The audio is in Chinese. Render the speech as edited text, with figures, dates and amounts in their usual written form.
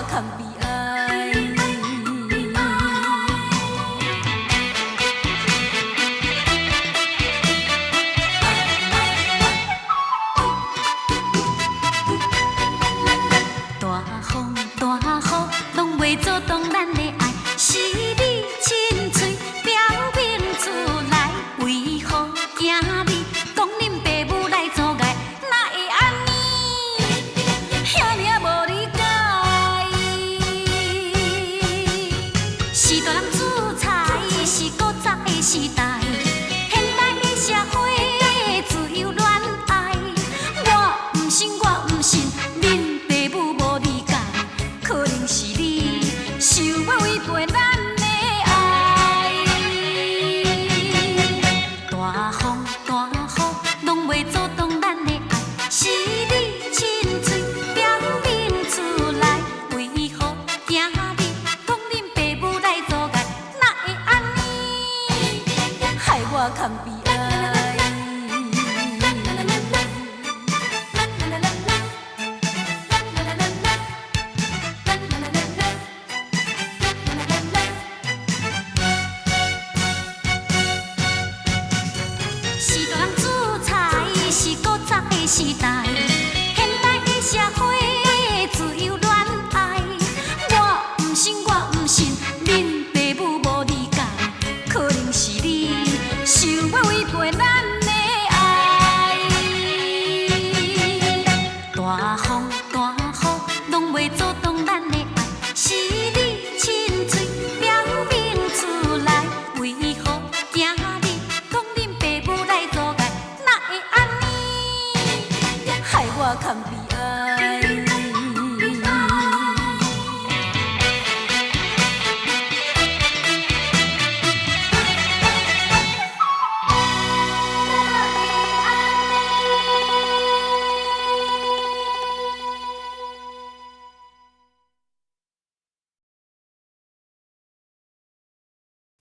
我较悲哀。大风大雨，拢袂阻挡咱的爱，是你亲嘴表明出来，为何惊你讲恁爸母来阻碍？哪会安尼？遐尔无理解。是大人主宰，是古早的时代，现代的社会自由恋爱。我唔信，我唔信，恁爸母无理解，可能是你想要违背咱的爱。大风大雨，拢袂阻挡咱的爱，是你亲嘴表明出来，为何惊你讲恁爸母来阻碍？哪会安尼？害我较悲哀。是大人主宰，是古早的时代，现代的社会自由恋爱。我唔信，我唔信，恁爸母无理解，可能是你想要违背咱的爱。大风大雨，拢袂阻挡咱的爱，是你亲嘴表明出来，为何惊你讲恁爸母来阻碍？哪会安尼？害我较悲